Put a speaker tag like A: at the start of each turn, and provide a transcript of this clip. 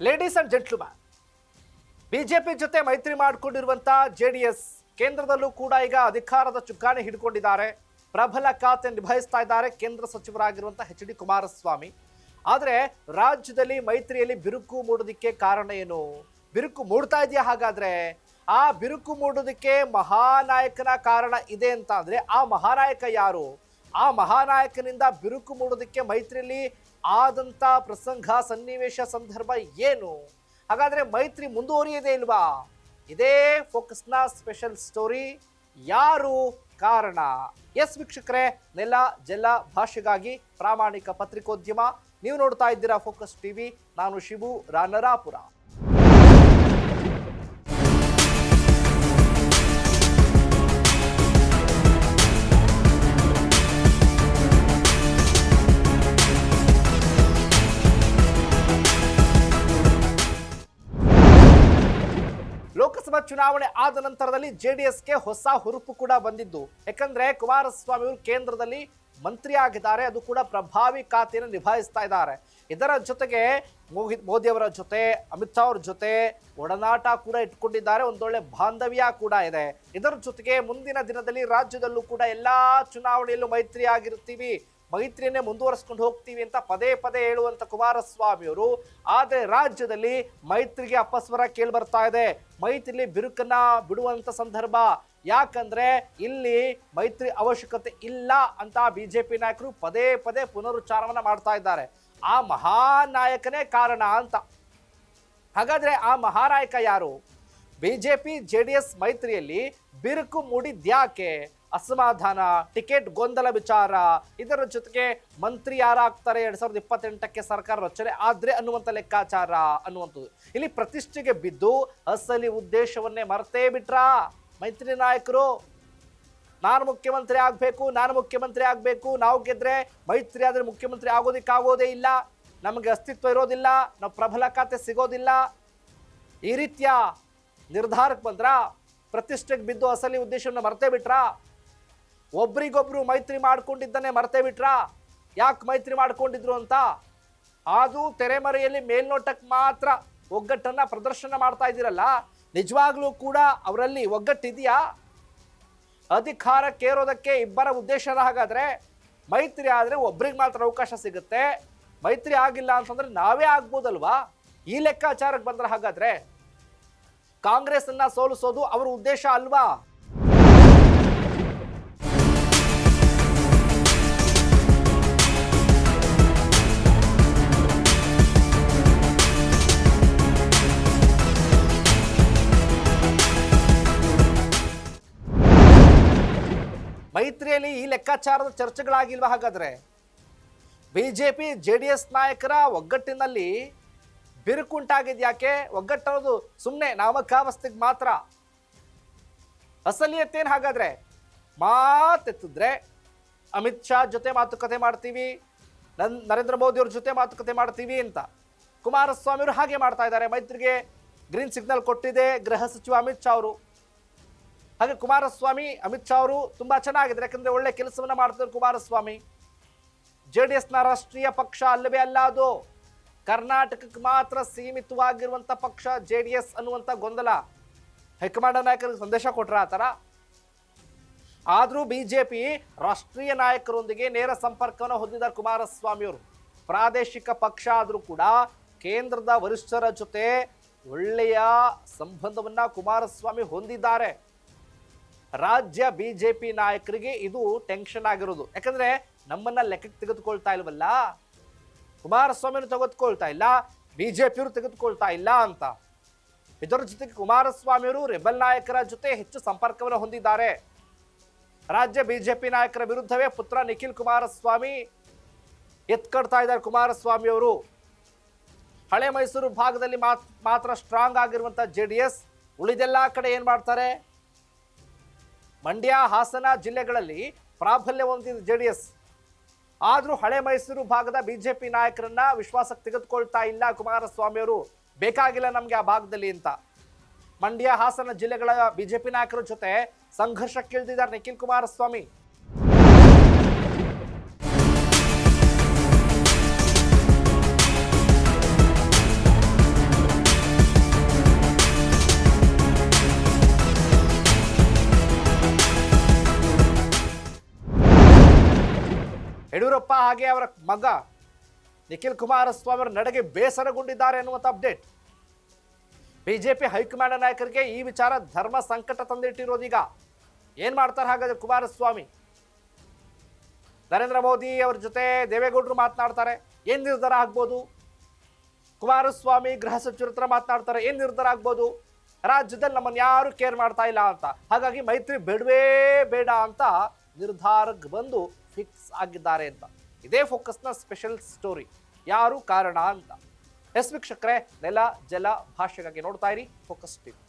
A: Ladies and gentleman, BJP ಜೊತೆ ಮೈತ್ರಿ ಮಾಡಿಕೊಂಡಿರುವಂತ JDS ಕೇಂದ್ರದಲ್ಲೂ ಕೂಡ ಈಗ ಅಧಿಕಾರದ ಚುಕ್ಕಾಣಿ ಹಿಡ್ಕೊಂಡಿದ್ದಾರೆ. ಪ್ರಬಲ ಖಾತೆ ನಿಭಾಯಿಸ್ತಾ ಇದ್ದಾರೆ ಕೇಂದ್ರ ಸಚಿವರಾಗಿರುವಂತಹ ಎಚ್ ಡಿ ಕುಮಾರಸ್ವಾಮಿ. ಆದರೆ ರಾಜ್ಯದಲ್ಲಿ ಮೈತ್ರಿಯಲ್ಲಿ ಬಿರುಕು ಮೂಡೋದಕ್ಕೆ ಕಾರಣ ಏನು? ಬಿರುಕು ಮೂಡ್ತಾ ಇದೆಯಾ? ಹಾಗಾದ್ರೆ ಆ ಬಿರುಕು ಮೂಡೋದಕ್ಕೆ ಮಹಾನಾಯಕನ ಕಾರಣ ಇದೆ ಅಂತ ಅಂದ್ರೆ ಆ ಮಹಾನಾಯಕ ಯಾರು? ಆ ಮಹಾನಾಯಕನಿಂದ ಬಿರುಕು ಮೂಡೋದಕ್ಕೆ ಮೈತ್ರಿಯಲ್ಲಿ ಆದಂತ ಪ್ರಸಂಗ, ಸನ್ನಿವೇಶ, ಸಂದರ್ಭ ಏನು? ಹಾಗಾದ್ರೆ ಮೈತ್ರಿ ಮುಂದುವರಿಯದೇ ಇಲ್ವಾ? ಇದೇ ಫೋಕಸ್ನ ಸ್ಪೆಷಲ್ ಸ್ಟೋರಿ. ಯಾರು ಕಾರಣ? ಎಸ್ ವೀಕ್ಷಕರೇ, ನೆಲ ಜಲ ಭಾಷೆಗಾಗಿ ಪ್ರಾಮಾಣಿಕ ಪತ್ರಿಕೋದ್ಯಮ. ನೀವು ನೋಡ್ತಾ ಇದ್ದೀರಾ ಫೋಕಸ್ ಟಿವಿ. ನಾನು ಶಿವು ರಾನರಾಪುರ. ಲೋಕಸಭಾ ಚುನಾವಣೆ ಆದ ನಂತರದಲ್ಲಿ ಜೆಡಿಎಸ್ಗೆ ಹೊಸ ಹುರುಪು ಕೂಡ ಬಂದಿದ್ದು. ಯಾಕಂದ್ರೆ ಕುಮಾರಸ್ವಾಮಿ ಅವರು ಕೇಂದ್ರದಲ್ಲಿ ಮಂತ್ರಿ ಆಗಿದ್ದಾರೆ, ಅದು ಕೂಡ ಪ್ರಭಾವಿ ಖಾತೆಯನ್ನು ನಿಭಾಯಿಸ್ತಾ ಇದ್ದಾರೆ. ಇದರ ಜೊತೆಗೆ ಮೋದಿ ಅವರ ಜೊತೆ, ಅಮಿತ್ ಶಾ ಅವ್ರ ಜೊತೆ ಒಡನಾಟ ಕೂಡ ಇಟ್ಕೊಂಡಿದ್ದಾರೆ, ಒಂದೊಳ್ಳೆ ಬಾಂಧವ್ಯ ಕೂಡ ಇದೆ. ಇದರ ಜೊತೆಗೆ ಮುಂದಿನ ದಿನದಲ್ಲಿ ರಾಜ್ಯದಲ್ಲೂ ಕೂಡ ಎಲ್ಲಾ ಚುನಾವಣೆಯಲ್ಲೂ ಮೈತ್ರಿ ಆಗಿರ್ತೀವಿ, ಮೈತ್ರಿಯನ್ನೇ ಮುಂದುವರಿಸ್ಕೊಂಡು ಹೋಗ್ತೀವಿ ಅಂತ ಪದೇ ಪದೇ ಹೇಳುವಂತ ಕುಮಾರಸ್ವಾಮಿ ಅವರು, ಆದರೆ ರಾಜ್ಯದಲ್ಲಿ ಮೈತ್ರಿಗೆ ಅಪಸ್ವರ ಕೇಳಿ ಬರ್ತಾ ಇದೆ. ಮೈತ್ರಿಲಿ ಬಿರುಕನ್ನ ಬಿಡುವಂತ ಸಂದರ್ಭ. ಯಾಕಂದ್ರೆ ಇಲ್ಲಿ ಮೈತ್ರಿ ಅವಶ್ಯಕತೆ ಇಲ್ಲ ಅಂತ ಬಿಜೆಪಿ ನಾಯಕರು ಪದೇ ಪದೇ ಪುನರುಚ್ಚಾರವನ್ನ ಮಾಡ್ತಾ ಇದ್ದಾರೆ. ಆ ಮಹಾನಾಯಕನೇ ಕಾರಣ ಅಂತ. ಹಾಗಾದ್ರೆ ಆ ಮಹಾನಾಯಕ ಯಾರು? ಬಿಜೆಪಿ ಜೆಡಿಎಸ್ ಮೈತ್ರಿಯಲ್ಲಿ ಬಿರುಕು ಮೂಡಿದ್ಯಾಕೆ? ಅಸಮಾಧಾನ, ಟಿಕೆಟ್ ಗೊಂದಲ ವಿಚಾರ, ಇದರ ಜೊತೆಗೆ ಮಂತ್ರಿ ಯಾರಾಗ್ತಾರೆ 2028ಕ್ಕೆ ಸರ್ಕಾರ ರಚನೆ ಆದ್ರೆ ಅನ್ನುವಂಥ ಲೆಕ್ಕಾಚಾರ ಅನ್ನುವಂಥದ್ದು. ಇಲ್ಲಿ ಪ್ರತಿಷ್ಠೆಗೆ ಬಿದ್ದು ಅಸಲಿ ಉದ್ದೇಶವನ್ನೇ ಮರ್ತೇ ಬಿಟ್ರಾ ಮೈತ್ರಿ ನಾಯಕರು? ನಾನು ಮುಖ್ಯಮಂತ್ರಿ ಆಗಬೇಕು, ನಾವು ಗೆದ್ರೆ ಮೈತ್ರಿ ಆದ್ರೆ ಮುಖ್ಯಮಂತ್ರಿ ಆಗೋದೇ ಇಲ್ಲ, ನಮಗೆ ಅಸ್ತಿತ್ವ ಇರೋದಿಲ್ಲ, ನಾವು ಪ್ರಬಲ ಖಾತೆ ಸಿಗೋದಿಲ್ಲ, ಈ ರೀತಿಯ ನಿರ್ಧಾರಕ್ಕೆ ಬಂದ್ರ? ಪ್ರತಿಷ್ಠೆಗೆ ಬಿದ್ದು ಅಸಲಿ ಉದ್ದೇಶವನ್ನು ಮರ್ತೇ ಬಿಟ್ರಾ? ಒಬ್ರಿಗೊಬ್ರು ಮೈತ್ರಿ ಮಾಡ್ಕೊಂಡಿದ್ದನ್ನೇ ಮರ್ತೇ ಬಿಟ್ರಾ? ಯಾಕೆ ಮೈತ್ರಿ ಮಾಡ್ಕೊಂಡಿದ್ರು ಅಂತ? ಅದು ತೆರೆಮರೆಯಲ್ಲಿ ಮೇಲ್ನೋಟಕ್ಕೆ ಮಾತ್ರ ಒಗ್ಗಟ್ಟನ್ನ ಪ್ರದರ್ಶನ ಮಾಡ್ತಾ ಇದ್ದೀರಲ್ಲ, ನಿಜವಾಗ್ಲೂ ಕೂಡ ಅವರಲ್ಲಿ ಒಗ್ಗಟ್ಟಿದೆಯಾ? ಅಧಿಕಾರಕ್ಕೇರೋದಕ್ಕೆ ಇಬ್ಬರ ಉದ್ದೇಶನ. ಹಾಗಾದ್ರೆ ಮೈತ್ರಿ ಆದ್ರೆ ಒಬ್ರಿಗೆ ಮಾತ್ರ ಅವಕಾಶ ಸಿಗುತ್ತೆ, ಮೈತ್ರಿ ಆಗಿಲ್ಲ ಅಂತಂದ್ರೆ ನಾವೇ ಆಗ್ಬೋದಲ್ವಾ? ಈ ಲೆಕ್ಕಾಚಾರಕ್ಕೆ ಬಂದ್ರೆ ಹಾಗಾದ್ರೆ ಕಾಂಗ್ರೆಸ್ ಅನ್ನ ಸೋಲಿಸೋದು ಅವರ ಉದ್ದೇಶ ಅಲ್ವಾ? ಮೈತ್ರಿಯಲ್ಲಿ ಈ ಲೆಕ್ಕಾಚಾರದ ಚರ್ಚೆಗಳಾಗಿಲ್ವಾ? ಹಾಗಾದ್ರೆ ಬಿಜೆಪಿ ಜೆಡಿಎಸ್ ನಾಯಕರ ಒಗ್ಗಟ್ಟಿನಲ್ಲಿ ಬಿರುಕುಂಟಾಗಿದ್ಯಾಕೆ? ಒಗ್ಗಟ್ಟನ್ನೋದು ಸುಮ್ಮನೆ ನಾಮಕಾವಸ್ಥೆಗೆ ಮಾತ್ರ. ಅಸಲಿಯತ್ತೇನು? ಹಾಗಾದ್ರೆ ಮಾತೆತ್ತಿದ್ರೆ ಅಮಿತ್ ಶಾ ಜೊತೆ ಮಾತುಕತೆ ಮಾಡ್ತೀವಿ, ನರೇಂದ್ರ ಮೋದಿ ಅವ್ರ ಜೊತೆ ಮಾತುಕತೆ ಮಾಡ್ತೀವಿ ಅಂತ ಕುಮಾರಸ್ವಾಮಿ ಅವರು ಹಾಗೆ ಮಾಡ್ತಾ ಇದ್ದಾರೆ. ಮೈತ್ರಿಗೆ ಗ್ರೀನ್ ಸಿಗ್ನಲ್ ಕೊಟ್ಟಿದೆ ಗೃಹ ಸಚಿವ ಅಮಿತ್ ಶಾ ಅವರು. ಹಾಗೆ ಕುಮಾರಸ್ವಾಮಿ, ಅಮಿತ್ ಶಾ ಅವರು ತುಂಬಾ ಚೆನ್ನಾಗಿದ್ದಾರೆ, ಯಾಕಂದ್ರೆ ಒಳ್ಳೆ ಕೆಲಸವನ್ನ ಮಾಡ್ತಾರೆ ಕುಮಾರಸ್ವಾಮಿ. ಜೆಡಿಎಸ್ನ ರಾಷ್ಟ್ರೀಯ ಪಕ್ಷ ಅಲ್ಲವೇ ಅಲ್ಲ, ಅದು ಕರ್ನಾಟಕಕ್ಕೆ ಮಾತ್ರ ಸೀಮಿತವಾಗಿರುವಂತ ಪಕ್ಷ ಜೆಡಿಎಸ್ ಅನ್ನುವಂತ ಗೊಂದಲ ಹೈಕಮಾಂಡ್ ನಾಯಕರಿಗೆ ಸಂದೇಶ ಕೊಟ್ರ ಆ ತರ. ಆದ್ರೂ ಬಿಜೆಪಿ ರಾಷ್ಟ್ರೀಯ ನಾಯಕರೊಂದಿಗೆ ನೇರ ಸಂಪರ್ಕವನ್ನು ಹೊಂದಿದ್ದಾರೆ ಕುಮಾರಸ್ವಾಮಿ ಅವರು. ಪ್ರಾದೇಶಿಕ ಪಕ್ಷ ಆದ್ರೂ ಕೂಡ ಕೇಂದ್ರದ ವರಿಷ್ಠರ ಜೊತೆ ಒಳ್ಳೆಯ ಸಂಬಂಧವನ್ನ ಕುಮಾರಸ್ವಾಮಿ ಹೊಂದಿದ್ದಾರೆ. ರಾಜ್ಯ ಬಿಜೆಪಿ ನಾಯಕರಿಗೆ ಇದು ಟೆನ್ಷನ್ ಆಗಿರೋದು. ಯಾಕಂದ್ರೆ ನಮ್ಮನ್ನ ಲೆಕ್ಕಕ್ಕೆ ತೆಗೆದುಕೊಳ್ತಾ ಇಲ್ವಲ್ಲ, ಕುಮಾರಸ್ವಾಮಿಯನ್ನು ತೆಗೆದುಕೊಳ್ತಾ ಇಲ್ಲ, ಬಿಜೆಪಿಯವರು ತೆಗೆದುಕೊಳ್ತಾ ಇಲ್ಲ ಅಂತ. ಇದರ ಜೊತೆಗೆ ಕುಮಾರಸ್ವಾಮಿಯವರು ರೆಬಲ್ ನಾಯಕರ ಜೊತೆ ಹೆಚ್ಚು ಸಂಪರ್ಕವನ್ನು ಹೊಂದಿದ್ದಾರೆ. ರಾಜ್ಯ ಬಿಜೆಪಿ ನಾಯಕರ ವಿರುದ್ಧವೇ ಪುತ್ರ ನಿಖಿಲ್ ಕುಮಾರಸ್ವಾಮಿ ಎತ್ಕಡ್ತಾ ಇದ್ದಾರೆ ಕುಮಾರಸ್ವಾಮಿ ಅವರು. ಹಳೆ ಮೈಸೂರು ಭಾಗದಲ್ಲಿ ಮಾತ್ರ ಸ್ಟ್ರಾಂಗ್ ಆಗಿರುವಂತ ಜೆಡಿಎಸ್ ಉಳಿದೆಲ್ಲಾ ಕಡೆ ಏನ್ ಮಾಡ್ತಾರೆ? ಮಂಡ್ಯ, ಹಾಸನ ಜಿಲ್ಲೆಗಳಲ್ಲಿ ಪ್ರಾಬಲ್ಯ ಹೊಂದಿದ ಜೆಡಿಎಸ್ ಆದ್ರೂ ಹಳೆ ಮೈಸೂರು ಭಾಗದ ಬಿಜೆಪಿ ನಾಯಕರನ್ನ ವಿಶ್ವಾಸಕ್ಕೆ ತೆಗೆದುಕೊಳ್ತಾ ಇಲ್ಲ ಕುಮಾರಸ್ವಾಮಿ ಅವರು. ಬೇಕಾಗಿಲ್ಲ ನಮ್ಗೆ ಆ ಭಾಗದಲ್ಲಿ ಅಂತ ಮಂಡ್ಯ, ಹಾಸನ ಜಿಲ್ಲೆಗಳ ಬಿಜೆಪಿ ನಾಯಕರ ಜೊತೆ ಸಂಘರ್ಷಕ್ಕಿಳಿದಿದ್ದಾರೆ ನಿಖಿಲ್ ಕುಮಾರಸ್ವಾಮಿ. ಹಾಗೆ ಅವರ ಮಗ ನಿಖಿಲ್ ಕುಮಾರಸ್ವಾಮಿ ಅವರ ನಡೆಗೆ ಬೇಸರಗೊಂಡಿದ್ದಾರೆ ಅನ್ನುವಂಥ ಅಪ್ಡೇಟ್. ಬಿಜೆಪಿ ಹೈಕಮಾಂಡ್ ನಾಯಕರಿಗೆ ಈ ವಿಚಾರ ಧರ್ಮ ಸಂಕಟ ತಂದಿಟ್ಟಿರೋದೀಗ. ಏನ್ ಮಾಡ್ತಾರೆ ಹಾಗಾದ್ರೆ ಕುಮಾರಸ್ವಾಮಿ? ನರೇಂದ್ರ ಮೋದಿ ಅವರ ಜೊತೆ ದೇವೇಗೌಡರು ಮಾತನಾಡ್ತಾರೆ, ಏನ್ ನಿರ್ಧಾರ ಆಗ್ಬೋದು? ಕುಮಾರಸ್ವಾಮಿ ಗೃಹ ಸಚಿವರ ಹತ್ರ ಮಾತನಾಡ್ತಾರೆ, ಏನ್ ನಿರ್ಧಾರ ಆಗ್ಬೋದು? ರಾಜ್ಯದಲ್ಲಿ ನಮ್ಮನ್ನು ಯಾರು ಕೇರ್ ಮಾಡ್ತಾ ಇಲ್ಲ ಅಂತ, ಹಾಗಾಗಿ ಮೈತ್ರಿ ಬೇಡವೇ ಬೇಡ ಅಂತ ನಿರ್ಧಾರಕ್ಕೆ ಬಂದು ಫಿಕ್ಸ್ ಆಗಿದ್ದಾರೆ ಅಂತ. ಇದೇ ಫೋಕಸ್ನ ಸ್ಪೆಷಲ್ ಸ್ಟೋರಿ, ಯಾರು ಕಾರಣ ಅಂತ. ವೀಕ್ಷಕರೇ, ನೆಲ ಜಲ ಭಾಷೆಗಾಗಿ ನೋಡ್ತಾ ಇರಿ ಫೋಕಸ್ ಟಿವಿ.